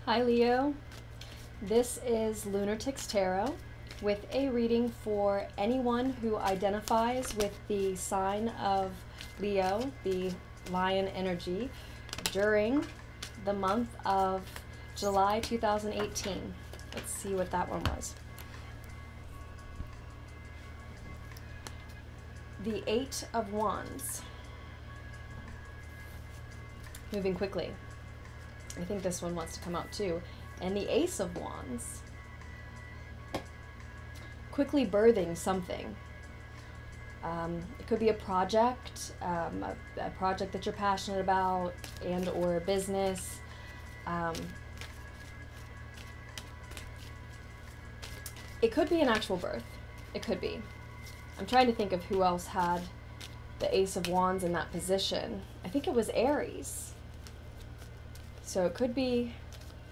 Hi Leo, this is Lunatics Tarot with a reading for anyone who identifies with the sign of Leo, the lion energy, during the month of July 2018. Let's see what that one was. The Eight of Wands. Moving quickly. I think this one wants to come out too. And the Ace of Wands. Quickly birthing something. It could be a project, a project that you're passionate about, and or a business. It could be an actual birth. It could be. I'm trying to think of who else had the Ace of Wands in that position. I think it was Aries. So it could be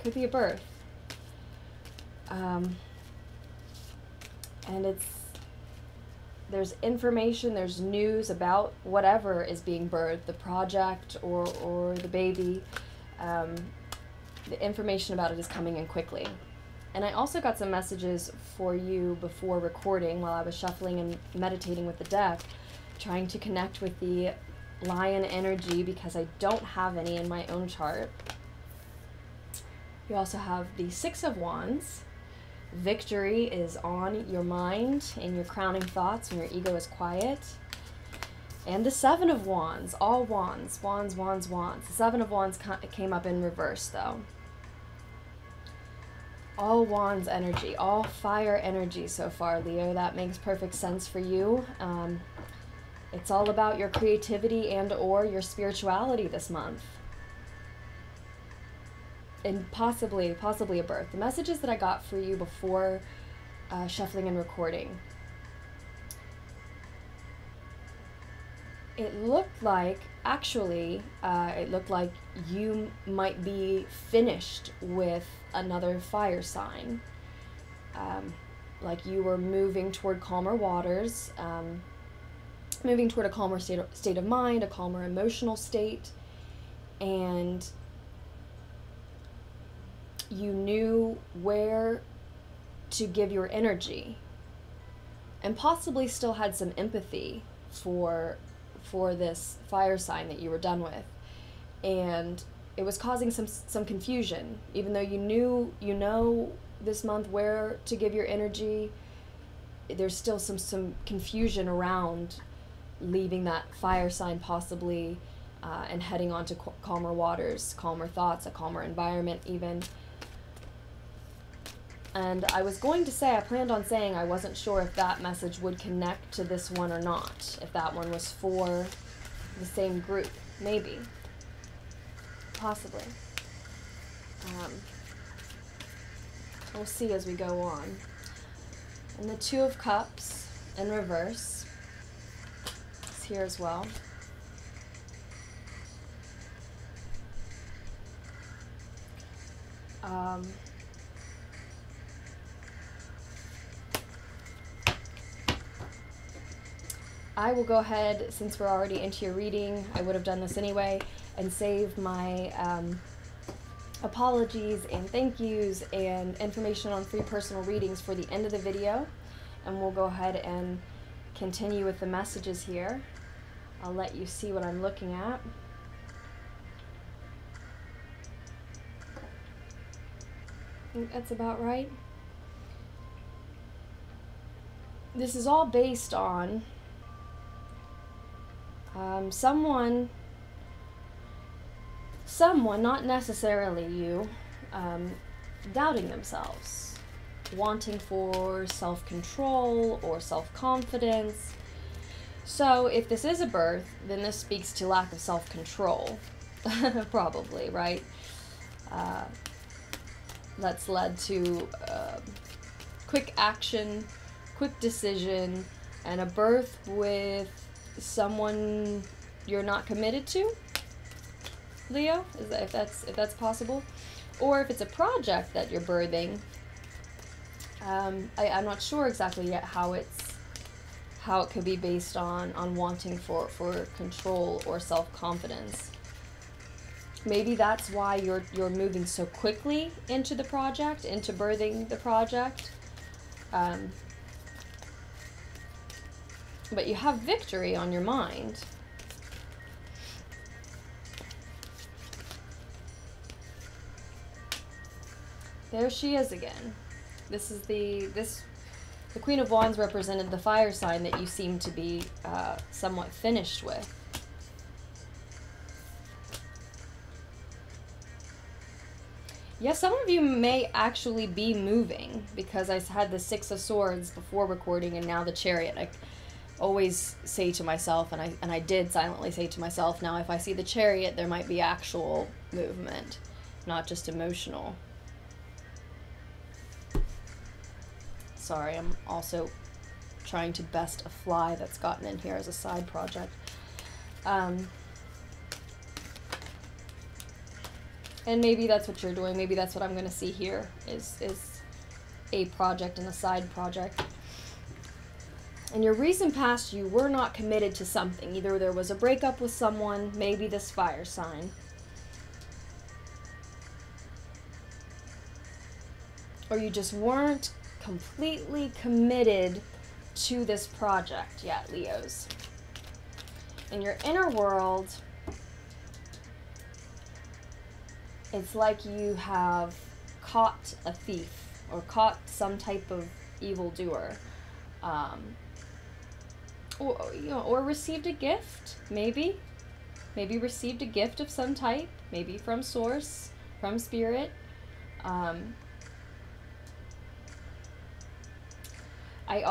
a birth. And there's information, there's news about whatever is being birthed, the project or the baby. The information about it is coming in quickly. And I also got some messages for you before recording while I was shuffling and meditating with the deck, trying to connect with the lion energy because I don't have any in my own chart. You also have the Six of Wands. Victory is on your mind and your crowning thoughts when your ego is quiet. And the Seven of Wands, all wands, wands, wands, wands. The Seven of Wands came up in reverse though. All wands energy, all fire energy so far, Leo. That makes perfect sense for you. It's all about your creativity and or your spirituality this month. And possibly a birth. The messages that I got for you before shuffling and recording. It looked like, actually, it looked like you might be finished with another fire sign. Like you were moving toward calmer waters, moving toward a calmer state of mind, a calmer emotional state, and you knew where to give your energy and possibly still had some empathy for this fire sign that you were done with, and it was causing some confusion. Even though you know this month where to give your energy, there's still some confusion around leaving that fire sign possibly and heading on to calmer waters, calmer thoughts, a calmer environment even. And I was going to say, I planned on saying I wasn't sure if that message would connect to this one or not. If that one was for the same group. Maybe. Possibly. We'll see as we go on. And the Two of Cups in reverse is here as well. I will go ahead, since we're already into your reading, I would have done this anyway, and save my apologies and thank yous and information on free personal readings for the end of the video. And we'll go ahead and continue with the messages here. I'll let you see what I'm looking at. I think that's about right. This is all based on someone, not necessarily you, doubting themselves, wanting for self-control or self-confidence. So if this is a birth, then this speaks to lack of self-control, probably, right? That's led to quick action, quick decision, and a birth with someone you're not committed to, Leo, if that's possible, or if it's a project that you're birthing. I'm not sure exactly yet how it could be based on wanting for control or self-confidence. Maybe that's why you're moving so quickly into the project, into birthing the project. But you have victory on your mind. There she is again. This is the Queen of Wands represented the fire sign that you seem to be somewhat finished with. Yes, some of you may actually be moving, because I had the Six of Swords before recording and now the Chariot. I always say to myself, and I did silently say to myself, now if I see the Chariot, there might be actual movement, not just emotional. Sorry, I'm also trying to best a fly that's gotten in here as a side project. And maybe that's what you're doing. Maybe that's what I'm going to see here is a project and a side project. In your recent past, you were not committed to something. Either there was a breakup with someone, maybe this fire sign, or you just weren't completely committed to this project yet, Leos. In your inner world, it's like you have caught a thief or caught some type of evildoer, or received a gift, maybe received a gift of some type, maybe from source, from spirit.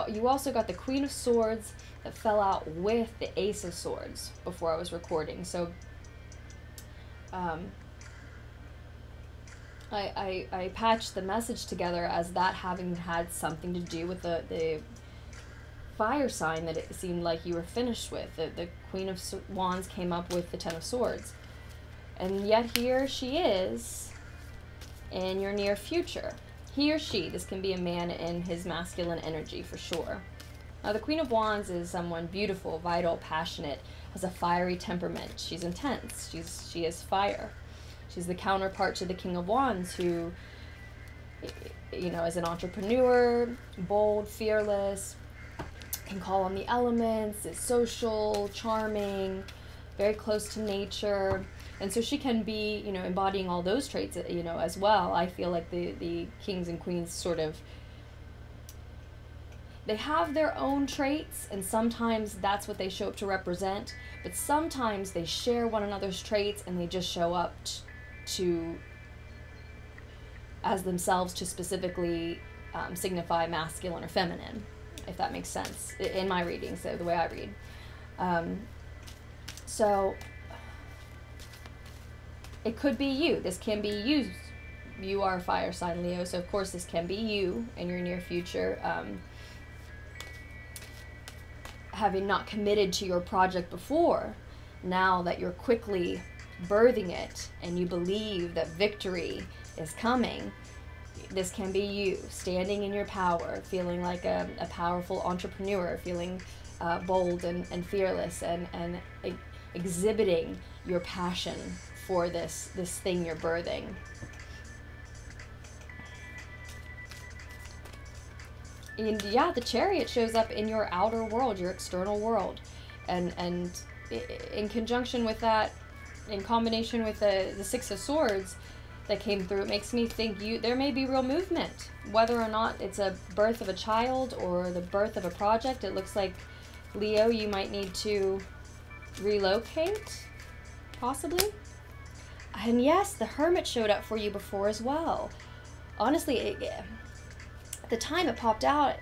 You also got the Queen of Swords that fell out with the Ace of Swords before I was recording. So I patched the message together as that having had something to do with the fire sign that it seemed like you were finished with. The Queen of Wands came up with the Ten of Swords. And yet here she is in your near future. He or she, this can be a man in his masculine energy for sure. Now the Queen of Wands is someone beautiful, vital, passionate, has a fiery temperament. She's intense. She is fire. She's the counterpart to the King of Wands, who, you know, is an entrepreneur, bold, fearless, can call on the elements, is social, charming, very close to nature. And so she can be, you know, embodying all those traits, you know, as well. I feel like the kings and queens sort of, they have their own traits, and sometimes that's what they show up to represent, but sometimes they share one another's traits and they just show up to as themselves to specifically signify masculine or feminine, if that makes sense, in my readings, so the way I read. So it could be you. This can be you. You are a fire sign, Leo, so of course this can be you in your near future. Having not committed to your project before, now that you're quickly birthing it and you believe that victory is coming, this can be you standing in your power, feeling like a powerful entrepreneur, feeling bold and fearless, and exhibiting your passion for this thing you're birthing. And yeah, the Chariot shows up in your outer world, your external world, and in conjunction with that, in combination with the Six of Swords that came through, it makes me think there may be real movement, whether or not it's a birth of a child or the birth of a project. It looks like, Leo, you might need to relocate, possibly. And yes, the Hermit showed up for you before as well. Honestly, at the time it popped out,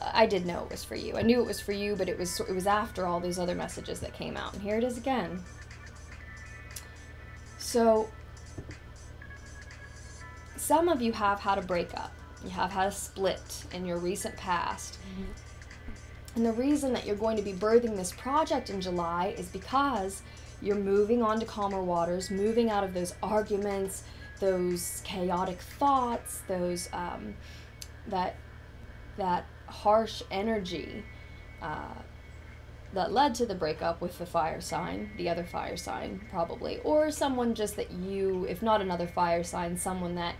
I did know it was for you. I knew it was for you, but it was after all these other messages that came out. And here it is again. So some of you have had a breakup. You have had a split in your recent past. Mm-hmm. And the reason that you're going to be birthing this project in July is because you're moving on to calmer waters, moving out of those arguments, those chaotic thoughts, those that harsh energy that led to the breakup with the fire sign, the other fire sign probably, or someone just that you, if not another fire sign, someone that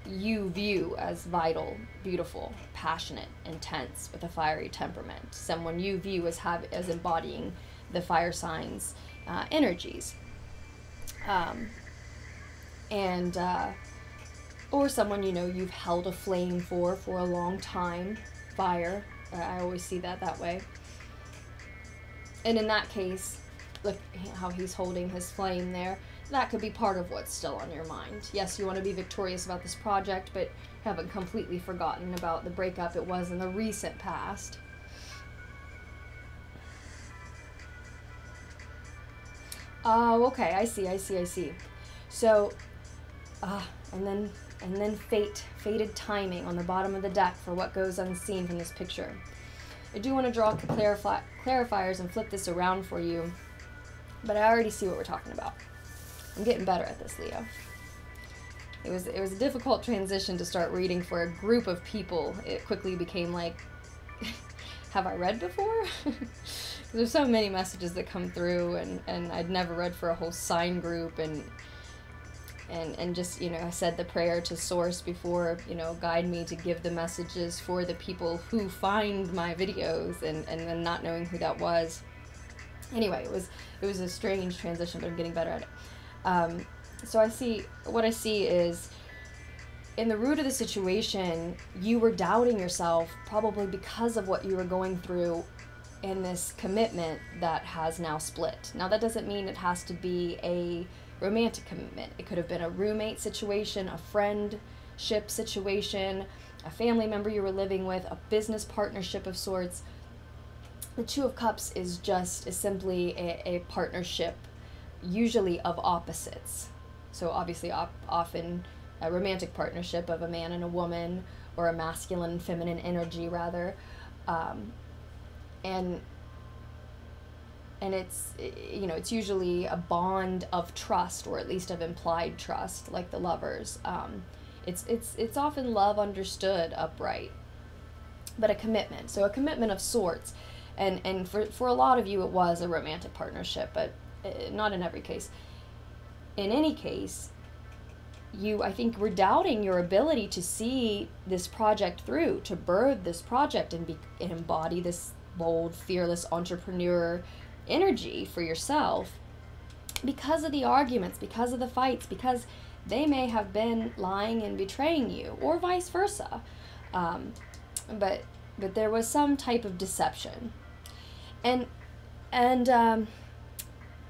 you view as vital, beautiful, passionate, intense, with a fiery temperament, someone you view as embodying the fire signs energies, or someone you've held a flame for a long time. Fire, I always see that way. And in that case, look how he's holding his flame there. That could be part of what's still on your mind. Yes, you want to be victorious about this project, but haven't completely forgotten about the breakup it was in the recent past. Oh, okay, I see. So, and then fated timing on the bottom of the deck for what goes unseen from this picture. I do want to draw clarifiers and flip this around for you, but I already see what we're talking about. I'm getting better at this, Leo. It was a difficult transition to start reading for a group of people. It quickly became like, have I read before? There's so many messages that come through, and I'd never read for a whole sign group, and just, I said the prayer to Source before, guide me to give the messages for the people who find my videos, and then not knowing who that was. Anyway, it was a strange transition, but I'm getting better at it. So what I see is, in the root of the situation, you were doubting yourself, probably because of what you were going through in this commitment that has now split. Now, that doesn't mean it has to be a romantic commitment. It could have been a roommate situation, a friendship situation, a family member you were living with, a business partnership of sorts. The Two of Cups is simply a partnership, usually of opposites. So obviously often a romantic partnership of a man and a woman, or a masculine and feminine energy rather. And it's usually a bond of trust, or at least of implied trust, like the Lovers. It's often love understood upright, but a commitment. So a commitment of sorts. And for a lot of you it was a romantic partnership, but not in every case. In any case, I think were doubting your ability to see this project through, to birth this project and embody this bold, fearless entrepreneur energy for yourself, because of the arguments, because of the fights, because they may have been lying and betraying you, or vice versa. But there was some type of deception. And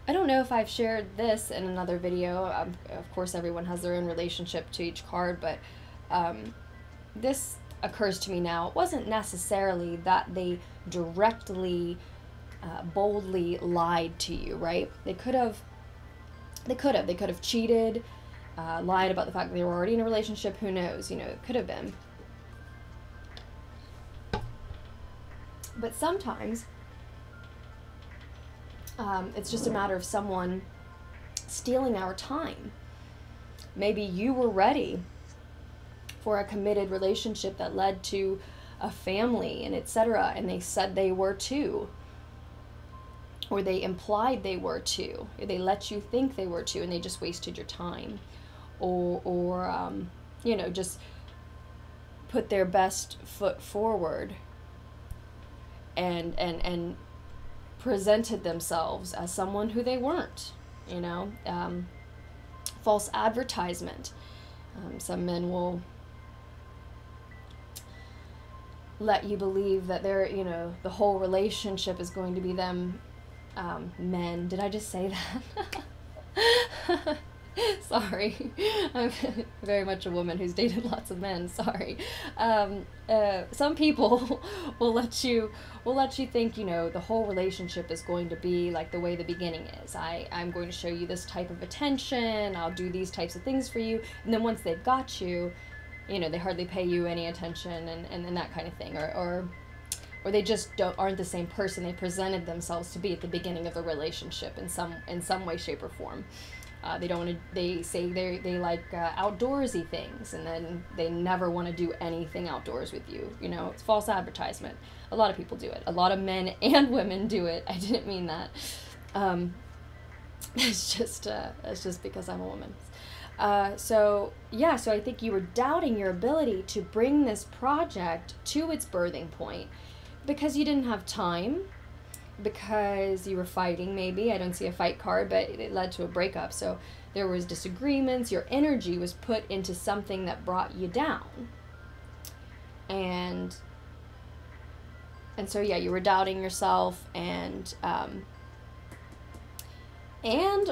I don't know if I've shared this in another video. Of course, everyone has their own relationship to each card, but this occurs to me now. It wasn't necessarily that they directly, boldly lied to you, right? They could have cheated, lied about the fact that they were already in a relationship. Who knows? It could have been. But sometimes it's just a matter of someone stealing our time. Maybe you were ready for a committed relationship that led to a family and etc., and they said they were too, or they implied they were too, or they let you think they were too, and they just wasted your time, or just put their best foot forward and presented themselves as someone who they weren't. False advertisement. Some men will let you believe that they're, the whole relationship is going to be them. Men, did I just say that? Sorry, I'm very much a woman who's dated lots of men. Sorry. Some people will let you think, the whole relationship is going to be like the way the beginning is. I'm going to show you this type of attention. I'll do these types of things for you. And then once they've got you, they hardly pay you any attention and that kind of thing. Or they just aren't the same person they presented themselves to be at the beginning of the relationship in some way, shape, or form. They don't want to. They say they like outdoorsy things, and then they never want to do anything outdoors with you. You know, it's false advertisement. A lot of people do it. A lot of men and women do it. I didn't mean that. It's just because I'm a woman. So I think you were doubting your ability to bring this project to its birthing point because you didn't have time, because you were fighting maybe. I don't see a fight card, but it led to a breakup. So there was disagreements. Your energy was put into something that brought you down. And so, yeah, you were doubting yourself and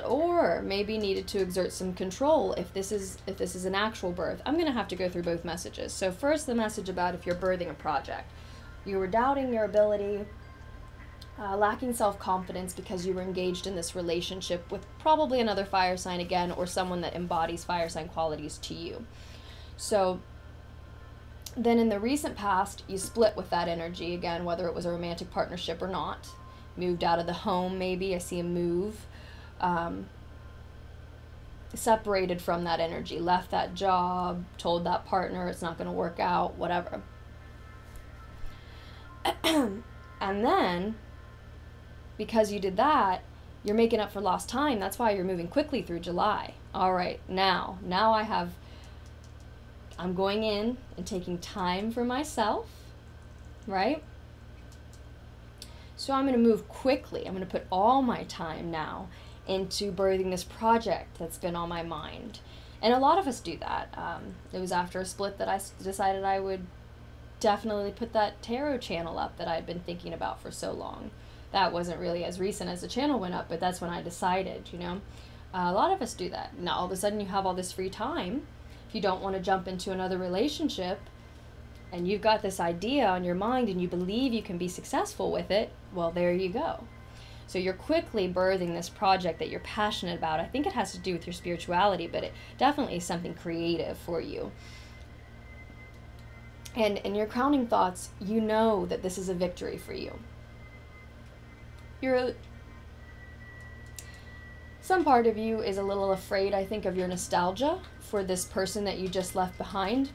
or maybe needed to exert some control if this is an actual birth. I'm going to have to go through both messages. So first, the message about if you're birthing a project. You were doubting your ability, lacking self-confidence because you were engaged in this relationship with probably another fire sign again, or someone that embodies fire sign qualities to you. So then in the recent past, you split with that energy again, whether it was a romantic partnership or not. Moved out of the home, maybe. I see a move. Separated from that energy, left that job, told that partner it's not going to work out, whatever. And then, because you did that, you're making up for lost time. That's why you're moving quickly through July. All right, now I'm going in and taking time for myself, right? So I'm going to move quickly. I'm going to put all my time now into birthing this project that's been on my mind. And a lot of us do that. It was after a split that I decided I would definitely put that tarot channel up that I'd been thinking about for so long. That wasn't really as recent as the channel went up, but that's when I decided, you know. A lot of us do that. Now all of a sudden you have all this free time. If you don't want to jump into another relationship and you've got this idea on your mind and you believe you can be successful with it, well, there you go. So you're quickly birthing this project that you're passionate about. I think it has to do with your spirituality, but it definitely is something creative for you. And in your crowning thoughts, you know that this is a victory for you. Some part of you is a little afraid, I think, of your nostalgia for this person that you just left behind.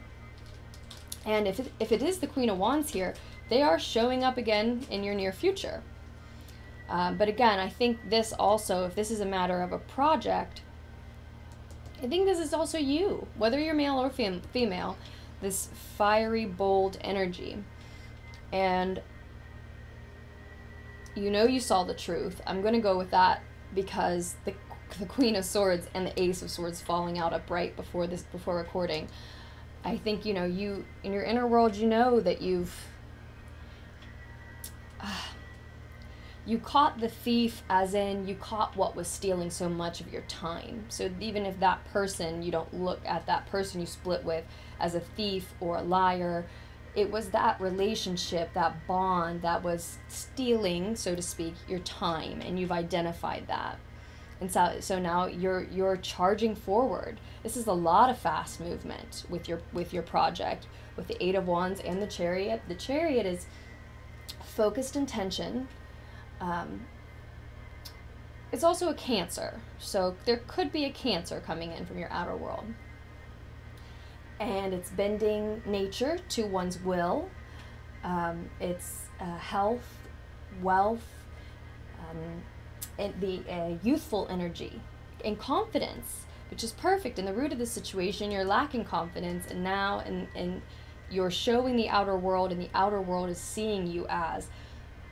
And if it is the Queen of Wands here, they are showing up again in your near future. But again, I think this also, if this is a matter of a project, I think this is also you, whether you're male or female, this fiery, bold energy. And you know you saw the truth. I'm going to go with that because the Queen of Swords and the Ace of Swords falling out upright before recording. I think, you know, you, in your inner world, you know that you caught the thief, as in you caught what was stealing so much of your time. So even if that person, you don't look at that person you split with as a thief or a liar, it was that relationship, that bond that was stealing, so to speak, your time, and you've identified that. And so now you're charging forward. This is a lot of fast movement with your project, with the Eight of Wands and the Chariot. The Chariot is focused intention. It's also a Cancer, so there could be a Cancer coming in from your outer world. And it's bending nature to one's will. It's health, wealth, and the youthful energy and confidence, which is perfect. In the root of the situation, you're lacking confidence, and now and you're showing the outer world, and the outer world is seeing you as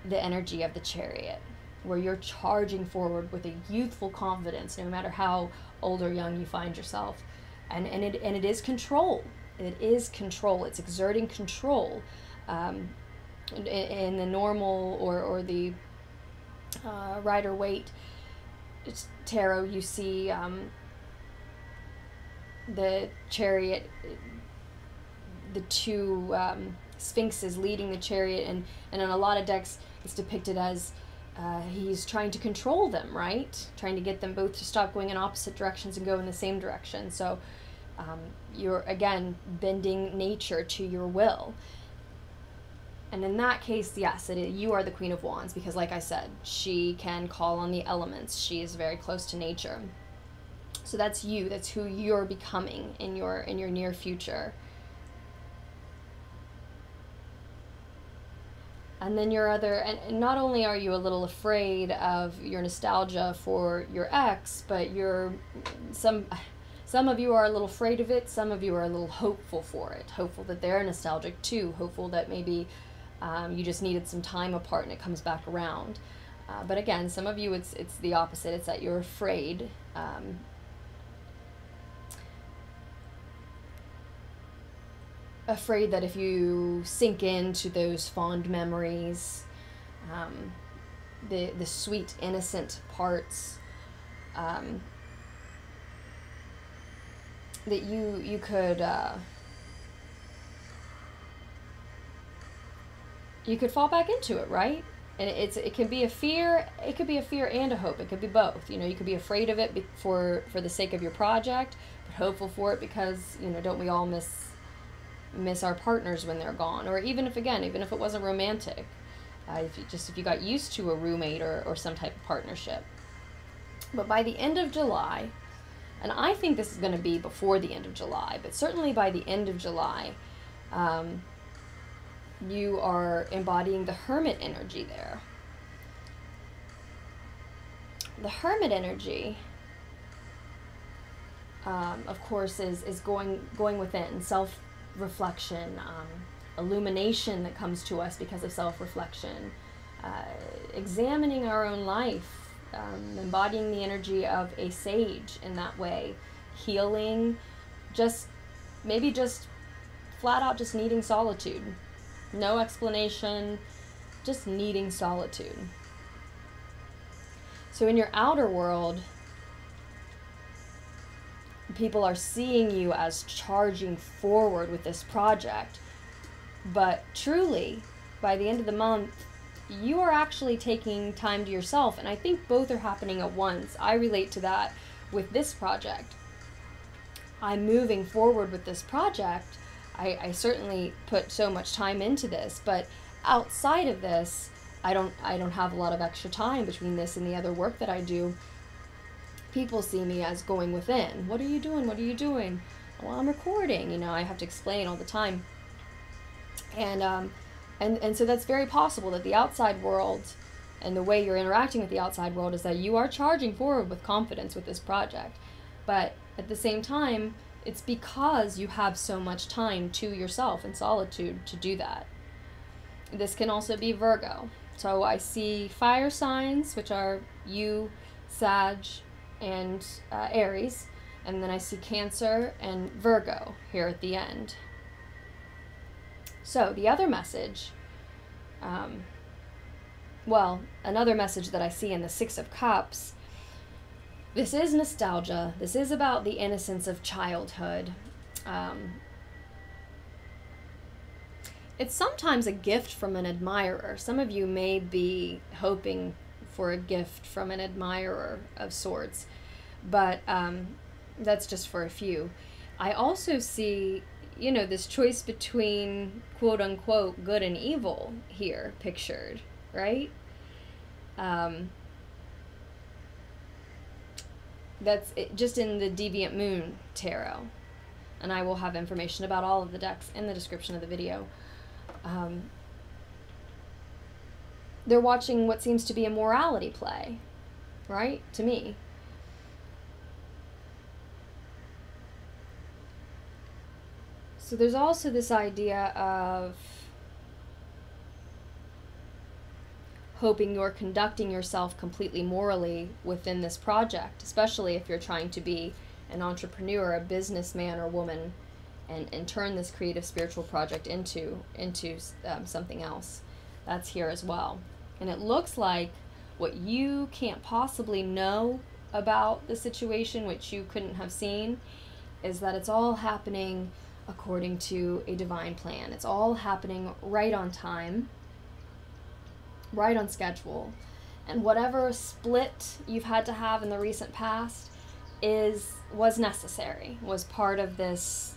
the energy of the Chariot, where you're charging forward with a youthful confidence, no matter how old or young you find yourself. And it is control. It is control. It's exerting control. In the normal or the Rider-Waite tarot, you see the Chariot, the two sphinxes leading the Chariot, and in a lot of decks it's depicted as he's trying to control them, right? Trying to get them both to stop going in opposite directions and go in the same direction. So you're, again, bending nature to your will. And in that case, yes, you are the Queen of Wands, because like I said, she can call on the elements. She is very close to nature. So that's you. That's who you're becoming in your near future. And then your other, and not only are you a little afraid of your nostalgia for your ex, but some of you are a little afraid of it. Some of you are a little hopeful for it. Hopeful that they're nostalgic too. Hopeful that maybe you just needed some time apart and it comes back around. But again, some of you, it's the opposite. It's that you're afraid. Afraid that if you sink into those fond memories, the sweet, innocent parts, that you could fall back into it, right? And it can be a fear. It could be a fear and a hope. It could be both. You could be afraid of it for the sake of your project, but hopeful for it because don't we all miss our partners when they're gone? Or even if it wasn't romantic, if you got used to a roommate or some type of partnership. But by the end of July, and I think this is going to be before the end of July, but certainly by the end of July, you are embodying the Hermit energy there. The Hermit energy, of course, is going within, self-reflection, illumination that comes to us because of self-reflection, examining our own life, embodying the energy of a sage in that way, healing, maybe flat out just needing solitude. No explanation, just needing solitude. So in your outer world, people are seeing you as charging forward with this project. But truly, by the end of the month, you are actually taking time to yourself. And I think both are happening at once. I relate to that with this project. I'm moving forward with this project. I certainly put so much time into this, but outside of this, I don't have a lot of extra time between this and the other work that I do. People see me as going within. What are you doing? What are you doing? Well, I'm recording. I have to explain all the time. And so that's very possible that the outside world and the way you're interacting with the outside world is that you are charging forward with confidence with this project. But at the same time, it's because you have so much time to yourself in solitude to do that. This can also be Virgo. So I see fire signs, which are you, Sag, and Aries. And then I see Cancer and Virgo here at the end. So the other message, another message that I see in the Six of Cups, this is nostalgia. This is about the innocence of childhood. It's sometimes a gift from an admirer. Some of you may be hoping for a gift from an admirer of sorts, but that's just for a few. I also see, this choice between quote unquote good and evil here pictured, right? That's it, just in the Deviant Moon Tarot. And I will have information about all of the decks in the description of the video. They're watching what seems to be a morality play, right? To me. So there's also this idea of hoping you're conducting yourself completely morally within this project, especially if you're trying to be an entrepreneur, a businessman or woman, and turn this creative spiritual project into something else. That's here as well. And it looks like what you can't possibly know about the situation, which you couldn't have seen, is that it's all happening according to a divine plan. It's all happening right on time, right on schedule. And whatever split you've had to have in the recent past was necessary, was part of this,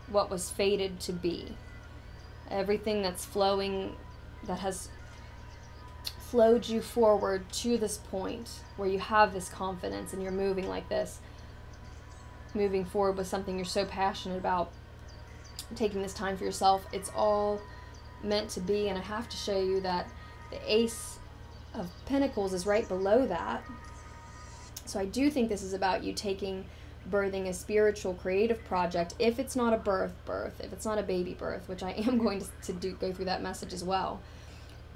what was fated to be. Everything that's flowing, that has flowed you forward to this point where you have this confidence and you're moving like this, moving forward with something you're so passionate about, taking this time for yourself, it's all meant to be. And I have to show you that the Ace of Pentacles is right below that. So I do think this is about you birthing a spiritual, creative project. If it's not a birth, if it's not a baby birth, which I am going to go through that message as well.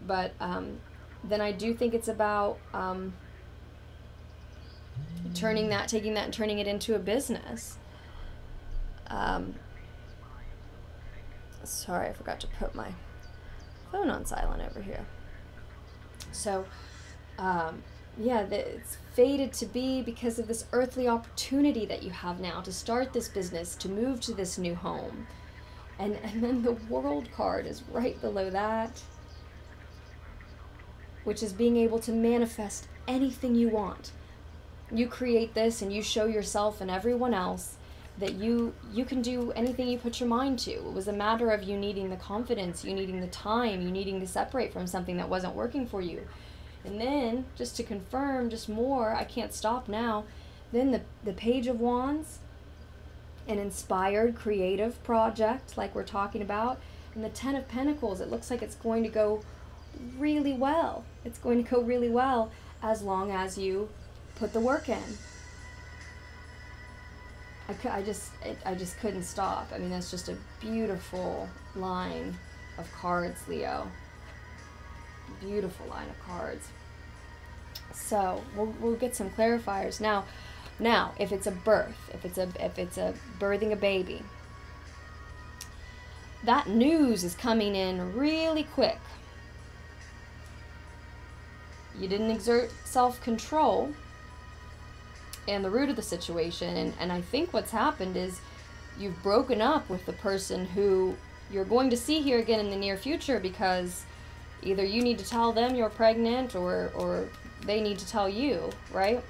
But then I do think it's about taking that and turning it into a business. Sorry, I forgot to put my phone on silent over here. So, yeah, it's fated to be because of this earthly opportunity that you have now to start this business, to move to this new home. And then the World card is right below that, which is being able to manifest anything you want. You create this and you show yourself and everyone else that you can do anything you put your mind to. It was a matter of you needing the confidence, you needing the time, you needing to separate from something that wasn't working for you. And then, just to confirm, just more, I can't stop now, then the Page of Wands, an inspired, creative project like we're talking about, and the Ten of Pentacles, it looks like it's going to go really well. It's going to go really well as long as you put the work in. I just couldn't stop. I mean, that's just a beautiful line of cards, Leo. Beautiful line of cards. So we'll get some clarifiers now. If it's a birth, if it's a birthing a baby, that news is coming in really quick. You didn't exert self-control and the root of the situation, and I think what's happened is you've broken up with the person who you're going to see here again in the near future, because either you need to tell them you're pregnant or they need to tell you, right?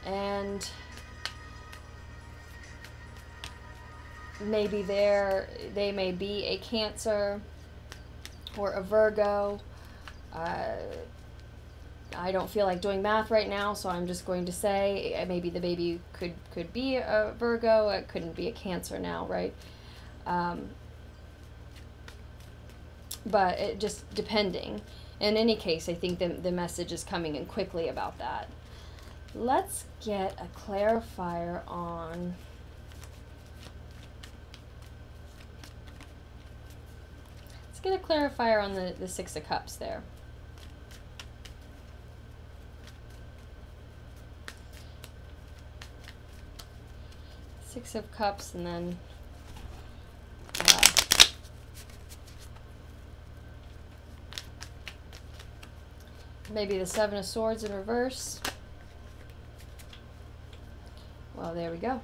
And maybe they may be a Cancer or a Virgo. I don't feel like doing math right now, so I'm just going to say maybe the baby could be a Virgo. It couldn't be a Cancer now, right? But it just depending. In any case, I think the message is coming in quickly about that. Let's get a clarifier on... Let's get a clarifier on the Six of Cups there. Six of Cups, and then maybe the Seven of Swords in reverse. Well, there we go.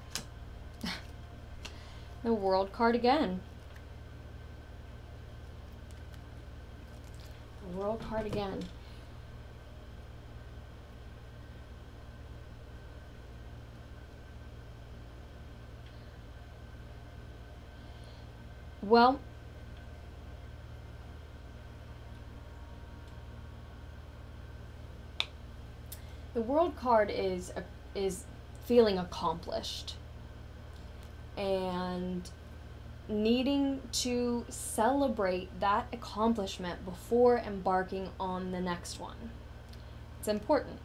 The World card again. The World card again. Well, the World card is feeling accomplished and needing to celebrate that accomplishment before embarking on the next one. It's important.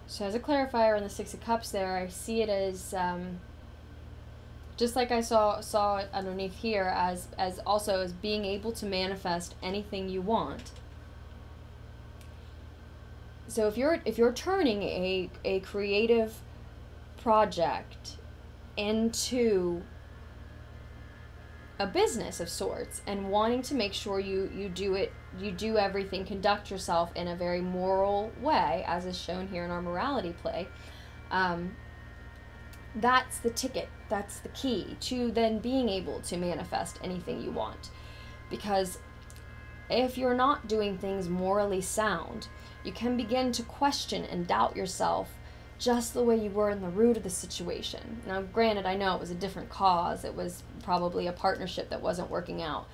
So as a clarifier on the Six of Cups there, I see it as, just like I saw it underneath here, as also as being able to manifest anything you want. So if you're turning a creative project into a business of sorts and wanting to make sure you do everything, conduct yourself in a very moral way, as is shown here in our morality play, that's the ticket, that's the key to then being able to manifest anything you want. Because if you're not doing things morally sound, you can begin to question and doubt yourself just the way you were in the root of the situation. Now, granted, I know it was a different cause. It was probably a partnership that wasn't working out.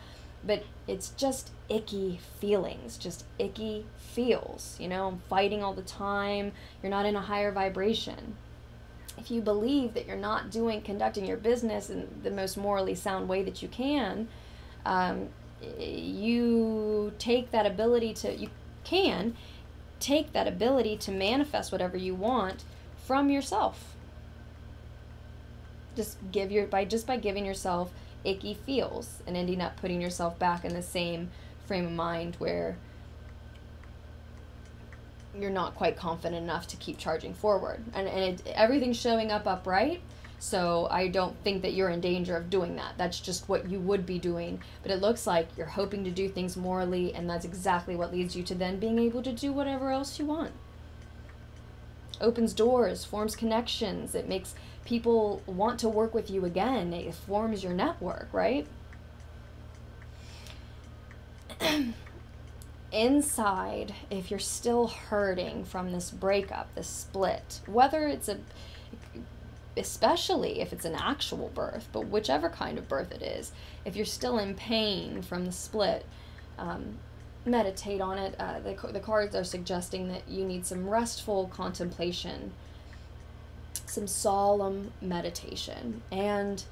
but it's just icky feelings, just icky feels. You know, I'm fighting all the time. You're not in a higher vibration. If you believe that you're not conducting your business in the most morally sound way that you can take that ability to manifest whatever you want from yourself. By giving yourself icky feels and ending up putting yourself back in the same frame of mind where you're not quite confident enough to keep charging forward. And everything's showing up upright, so I don't think that you're in danger of doing that. That's just what you would be doing. But it looks like you're hoping to do things morally, and that's exactly what leads you to then being able to do whatever else you want. Opens doors, forms connections. It makes people want to work with you again. It forms your network, right? Inside, if you're still hurting from this breakup, this split, whether it's especially if it's an actual birth, but whichever kind of birth it is, if you're still in pain from the split, meditate on it. The cards are suggesting that you need some restful contemplation, some solemn meditation, and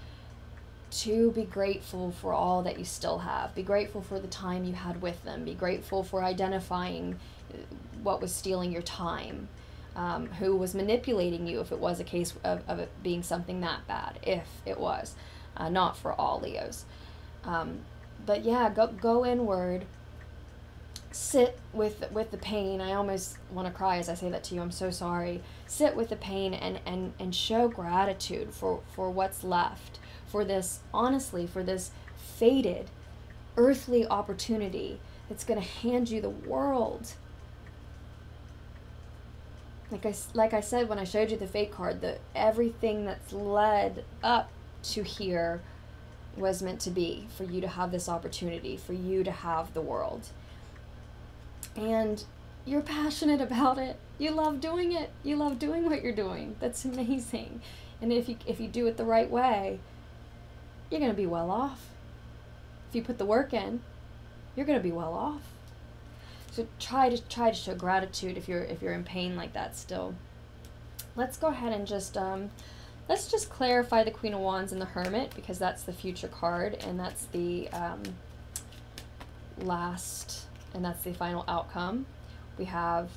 to be grateful for all that you still have. Be grateful for the time you had with them. Be grateful for identifying what was stealing your time, who was manipulating you if it was a case of it being something that bad, if it was. Not for all Leos. But yeah, go inward. Sit with the pain. I almost want to cry as I say that to you. I'm so sorry. Sit with the pain and show gratitude for what's left. For this, honestly, for this fated earthly opportunity that's going to hand you the world. Like I said when I showed you the fate card, that everything that's led up to here was meant to be, for you to have this opportunity, for you to have the world. And you're passionate about it. You love doing it. You love doing what you're doing. That's amazing. And if you do it the right way, you're going to be well off. If you put the work in, you're going to be well off. So try to show gratitude if you're in pain like that still. Let's go ahead and let's just clarify the Queen of Wands and the Hermit, because that's the future card, and that's the and that's the final outcome. We have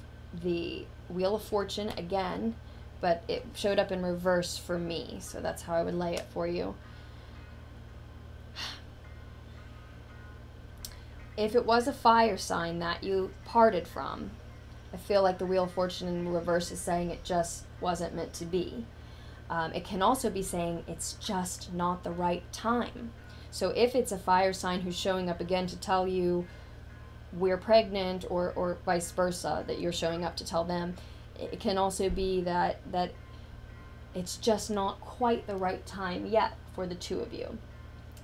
the Wheel of Fortune again, but it showed up in reverse for me, so that's how I would lay it for you. If it was a fire sign that you parted from, I feel like the Wheel of Fortune in reverse is saying it just wasn't meant to be. It can also be saying it's just not the right time. So if it's a fire sign who's showing up again to tell you we're pregnant, or vice versa, that you're showing up to tell them, it can also be that it's just not quite the right time yet for the two of you.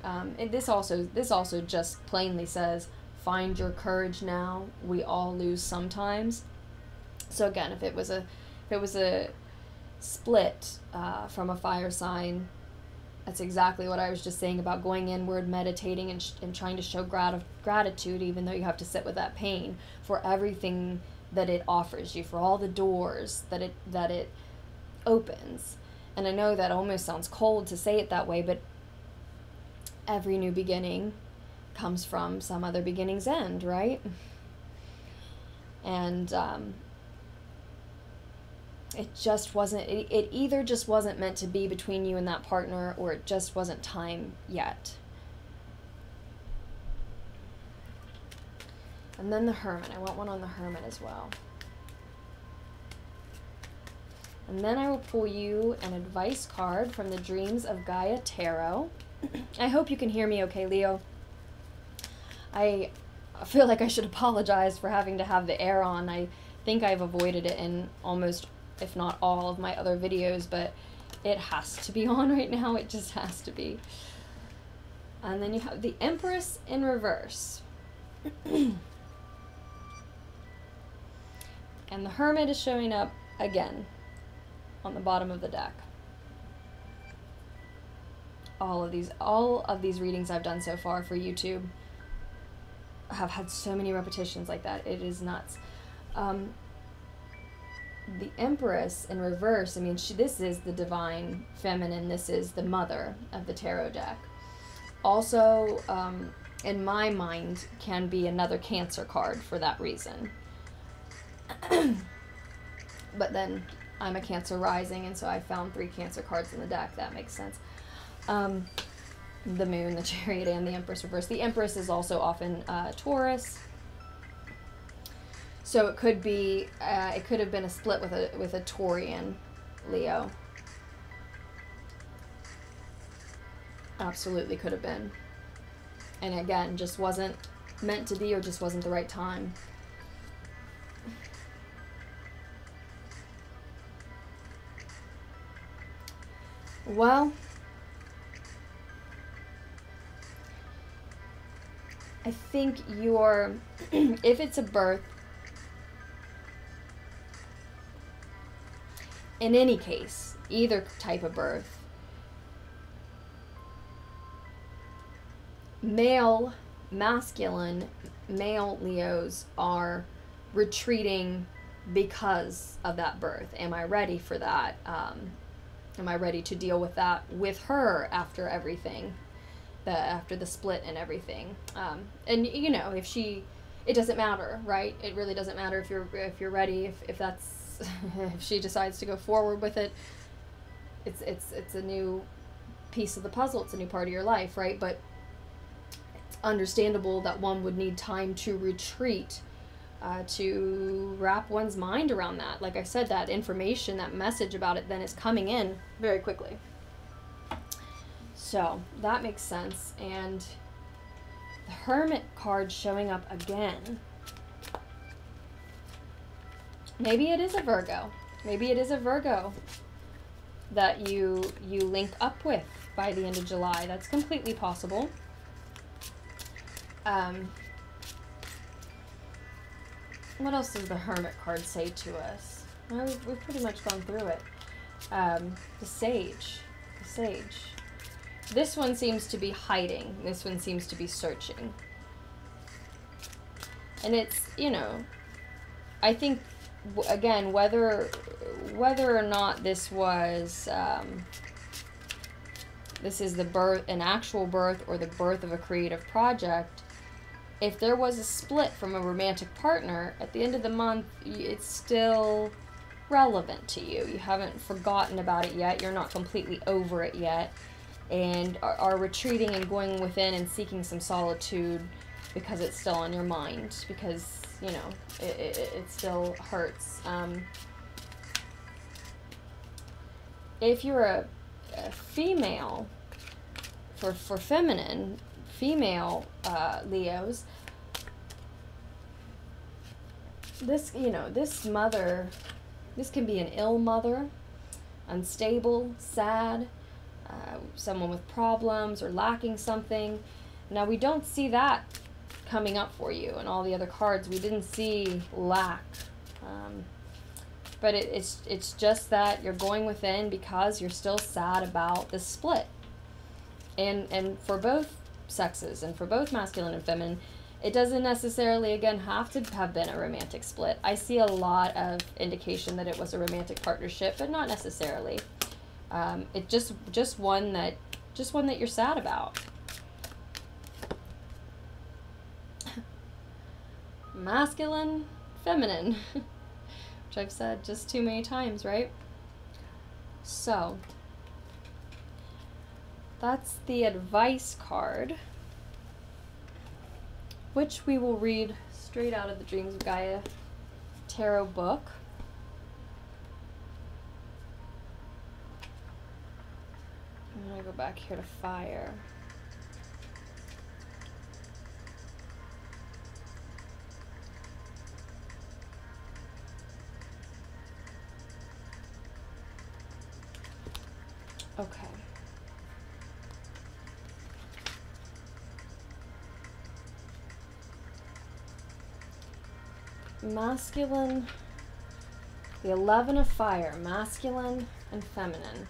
And this also just plainly says, find your courage now. We all lose sometimes. So again, if it was a split from a fire sign, that's exactly what I was just saying about going inward, meditating, and trying to show gratitude, even though you have to sit with that pain, for everything that it offers you, for all the doors that it opens. And I know that almost sounds cold to say it that way, but every new beginning comes from some other beginning's end, right? And it just wasn't, it either just wasn't meant to be between you and that partner, or it just wasn't time yet. And then the Hermit. I want one on the Hermit as well. And then I will pull you an advice card from the Dreams of Gaia Tarot. I hope you can hear me okay, Leo. I feel like I should apologize for having to have the air on. I think I've avoided it in almost, if not all, of my other videos, but it has to be on right now. It just has to be. And then you have the Empress in reverse. And the Hermit is showing up again on the bottom of the deck. All of these readings I've done so far for YouTube have had so many repetitions like that. It is nuts. The Empress in reverse, I mean, this is the divine feminine. This is the mother of the tarot deck. Also, in my mind, can be another Cancer card for that reason. But then I'm a Cancer rising, and so I found 3 Cancer cards in the deck. That makes sense. The Moon, the Chariot, and the Empress reverse. The Empress is also often Taurus. So it could be, it could have been a split with a Taurian Leo. Absolutely could have been. And again, just wasn't meant to be, or just wasn't the right time. Well, I think you're, if it's a birth, in any case, either type of birth, masculine, male Leos are retreating because of that birth. Am I ready for that? Am I ready to deal with that with her after everything, after the split and everything? And you know, it doesn't matter, right? It really doesn't matter if you're ready. If that's if she decides to go forward with it, it's a new piece of the puzzle. It's a new part of your life, right? But it's understandable that one would need time to retreat, to wrap one's mind around that. Like I said, that information, that message about it then is coming in very quickly. So that makes sense. And the Hermit card showing up again. Maybe it is a Virgo. Maybe it is a Virgo that you link up with by the end of July. That's completely possible. What else does the Hermit card say to us? Well, we've pretty much gone through it. The Sage. The Sage. This one seems to be hiding. This one seems to be searching. And it's, you know, I think, again, whether or not this was, this is the birth, an actual birth, or the birth of a creative project, if there was a split from a romantic partner, at the end of the month, it's still relevant to you. You haven't forgotten about it yet. You're not completely over it yet. And are retreating and going within and seeking some solitude because it's still on your mind. Because, you know, it still hurts. If you're a female, for feminine, female Leos, this, you know, this mother, this can be an ill mother, unstable, sad, someone with problems or lacking something. Now, we don't see that coming up for you and all the other cards. We didn't see lack. But it's just that you're going within because you're still sad about the split. And for both sexes, and for both masculine and feminine, it doesn't necessarily, again, have to have been a romantic split. I see a lot of indication that it was a romantic partnership, but not necessarily. It just one that you're sad about. Masculine, feminine, which I've said just too many times, right? So that's the advice card, which we will read straight out of the Dreams of Gaia tarot book. I'm going to go back here to fire. Okay. Masculine, the 11 of fire, masculine and feminine.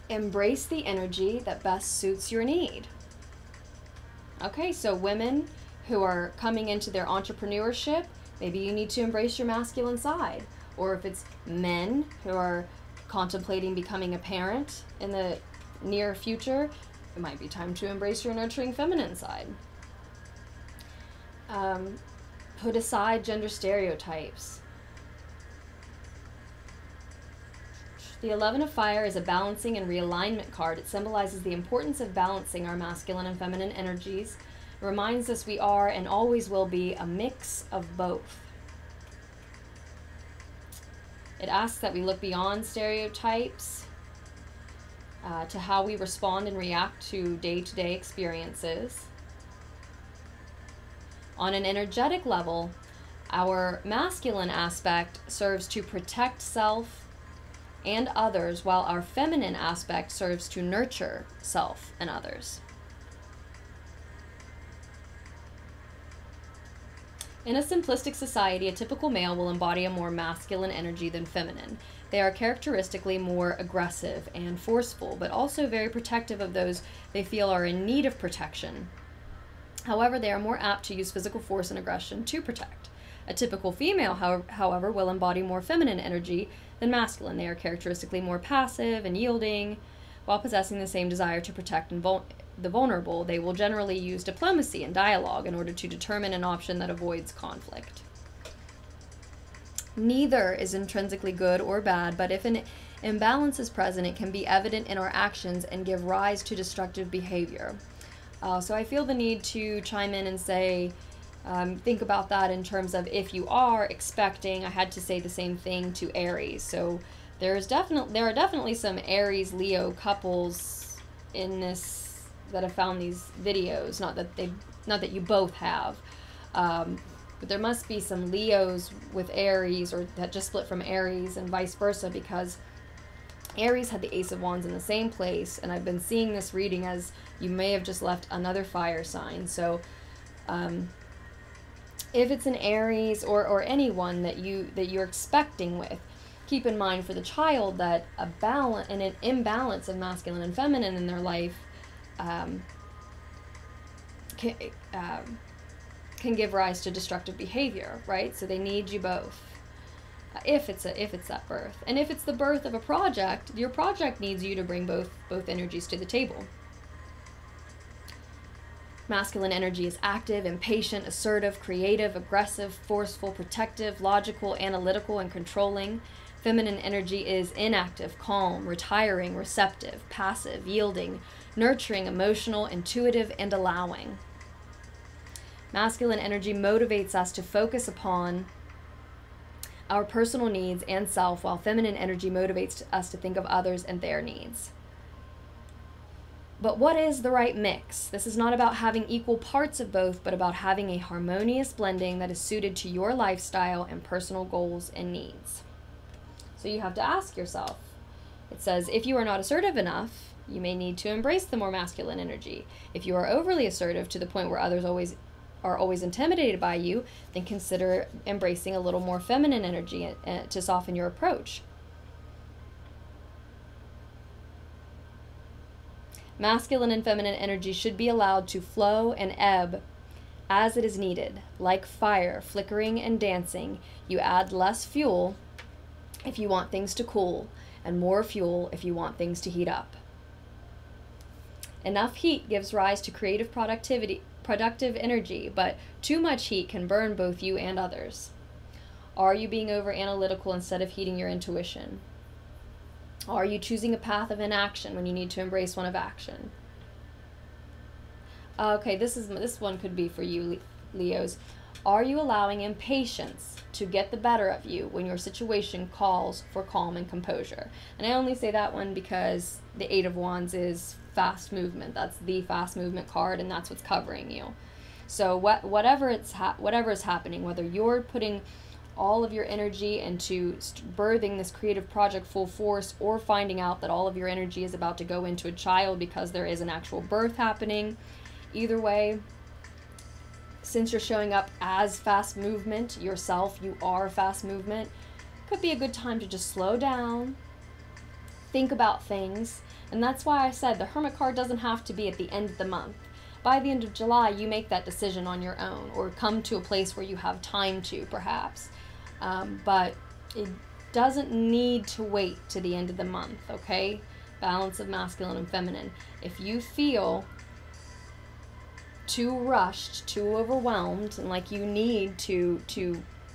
Embrace the energy that best suits your need. Okay, so women who are coming into their entrepreneurship, maybe you need to embrace your masculine side. Or if it's men who are contemplating becoming a parent in the near future, it might be time to embrace your nurturing feminine side. Put aside gender stereotypes. The 11 of Fire is a balancing and realignment card. It symbolizes the importance of balancing our masculine and feminine energies. It reminds us we are and always will be a mix of both. It asks that we look beyond stereotypes to how we respond and react to day-to-day experiences. On an energetic level, our masculine aspect serves to protect self and others, while our feminine aspect serves to nurture self and others. In a simplistic society, a typical male will embody a more masculine energy than feminine. They are characteristically more aggressive and forceful, but also very protective of those they feel are in need of protection. However, they are more apt to use physical force and aggression to protect. A typical female, however, will embody more feminine energy than masculine. They are characteristically more passive and yielding. While possessing the same desire to protect the vulnerable, they will generally use diplomacy and dialogue in order to determine an option that avoids conflict. Neither is intrinsically good or bad, but if an imbalance is present, it can be evident in our actions and give rise to destructive behavior. So I feel the need to chime in and say, think about that in terms of if you are expecting. I had to say the same thing to Aries. So there are definitely some Aries Leo couples in this that have found these videos. Not that you both have, but there must be some Leos with Aries, or that just split from Aries, and vice versa, because Aries had the Ace of Wands in the same place, and I've been seeing this reading as you may have just left another fire sign. So if it's an Aries or anyone that you're expecting with, keep in mind for the child that an imbalance of masculine and feminine in their life can give rise to destructive behavior, right? So they need you both. If it's that birth, and if it's the birth of a project, your project needs you to bring both energies to the table. Masculine energy is active, impatient, assertive, creative, aggressive, forceful, protective, logical, analytical, and controlling. Feminine energy is inactive, calm, retiring, receptive, passive, yielding, nurturing, emotional, intuitive, and allowing. Masculine energy motivates us to focus upon our personal needs and self, while feminine energy motivates us to think of others and their needs. But what is the right mix? This is not about having equal parts of both, but about having a harmonious blending that is suited to your lifestyle and personal goals and needs. So you have to ask yourself. It says, if you are not assertive enough, you may need to embrace the more masculine energy. If you are overly assertive to the point where others are always intimidated by you, then consider embracing a little more feminine energy to soften your approach. Masculine and feminine energy should be allowed to flow and ebb as it is needed. Like fire, flickering and dancing, you add less fuel if you want things to cool, and more fuel if you want things to heat up. Enough heat gives rise to creative productive energy, but too much heat can burn both you and others. Are you being over analytical instead of heeding your intuition? Are you choosing a path of inaction when you need to embrace one of action? Okay, this one could be for you, Leos. Are you allowing impatience to get the better of you when your situation calls for calm and composure? And I only say that one because the Eight of Wands is fast movement. That's the fast movement card, and that's what's covering you. So whatever is happening, whether you're putting all of your energy into birthing this creative project full force, or finding out that all of your energy is about to go into a child because there is an actual birth happening, either way, since you're showing up as fast movement yourself, you are fast movement, could be a good time to just slow down, think about things. And that's why I said the Hermit card doesn't have to be at the end of the month. by the end of July, you make that decision on your own, or come to a place where you have time to, perhaps. But it doesn't need to wait to the end of the month, okay? Balance of masculine and feminine. If you feel too rushed, too overwhelmed, and like you need to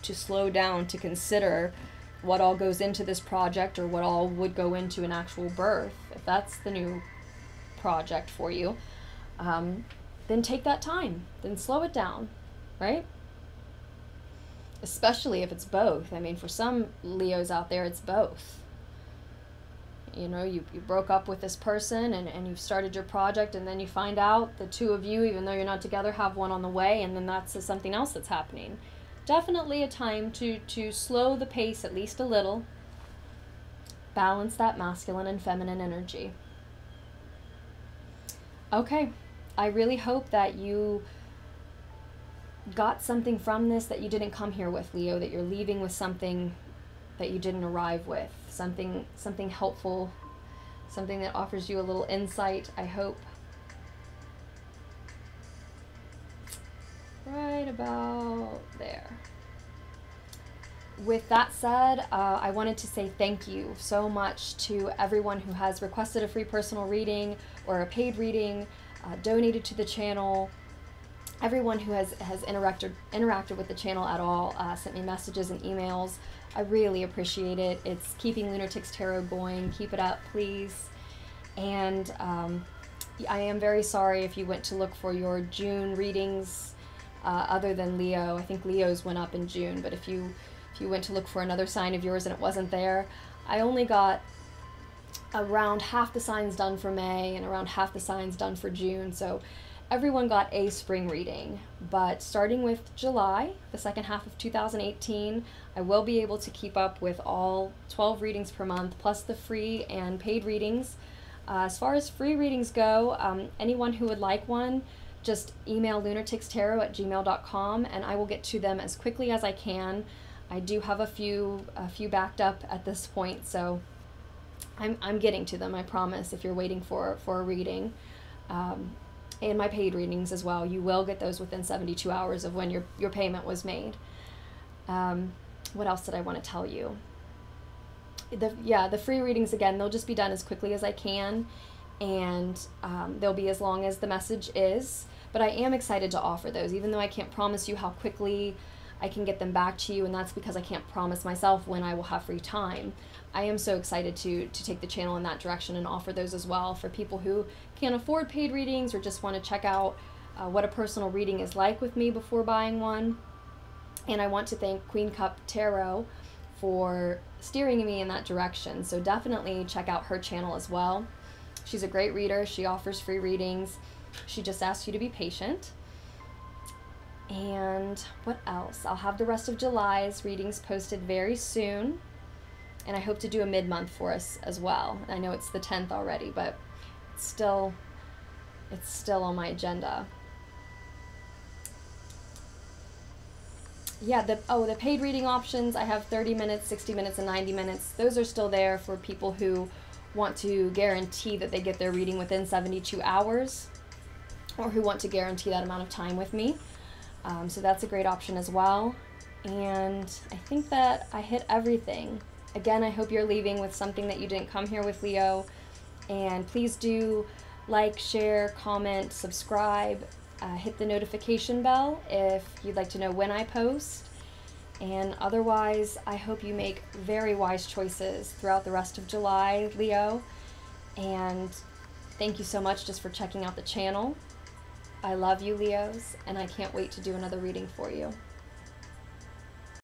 slow down to consider what all goes into this project, or what all would go into an actual birth, if that's the new project for you, then take that time, then slow it down, right? Especially if it's both. I mean, for some Leos out there, it's both. You know, you broke up with this person, and you've started your project, and then you find out the two of you, even though you're not together, have one on the way, and then that's something else that's happening. Definitely a time to slow the pace at least a little. Balance that masculine and feminine energy. Okay, I really hope that you got something from this that you didn't come here with, Leo, that you're leaving with something that you didn't arrive with, something helpful, something that offers you a little insight, I hope. Right about there. With that said, I wanted to say thank you so much to everyone who has requested a free personal reading or a paid reading, donated to the channel, everyone who has interacted with the channel at all, sent me messages and emails. I really appreciate it. It's keeping Lunatics Tarot going. Keep it up, please. And I am very sorry if you went to look for your June readings other than Leo. I think Leo's went up in June, but if you went to look for another sign of yours and it wasn't there, I only got around half the signs done for May and around half the signs done for June, so everyone got a spring reading. But starting with July, the second half of 2018, I will be able to keep up with all 12 readings per month, plus the free and paid readings. As far as free readings go, anyone who would like one, just email lunaticstarot@gmail.com and I will get to them as quickly as I can. I do have a few backed up at this point, so I'm getting to them, I promise, if you're waiting for a reading. And my paid readings as well. You will get those within 72 hours of when your payment was made. What else did I want to tell you? The free readings, again, they'll just be done as quickly as I can, and they'll be as long as the message is. But I am excited to offer those, even though I can't promise you how quickly I can get them back to you, and that's because I can't promise myself when I will have free time. I am so excited to take the channel in that direction and offer those as well for people who can't afford paid readings or just want to check out what a personal reading is like with me before buying one. And I want to thank Queen Cup Tarot for steering me in that direction, so definitely check out her channel as well. She's a great reader. She offers free readings. She just asks you to be patient. And what else? I'll have the rest of July's readings posted very soon. And I hope to do a mid-month for us as well. I know it's the 10th already, but it's still on my agenda. Yeah, the paid reading options, I have 30 minutes, 60 minutes, and 90 minutes. Those are still there for people who want to guarantee that they get their reading within 72 hours, or who want to guarantee that amount of time with me. So that's a great option as well. And I think that I hit everything. Again, I hope you're leaving with something that you didn't come here with, Leo. And please do like, share, comment, subscribe, hit the notification bell if you'd like to know when I post. And otherwise, I hope you make very wise choices throughout the rest of July, Leo. And thank you so much just for checking out the channel. I love you, Leos, and I can't wait to do another reading for you.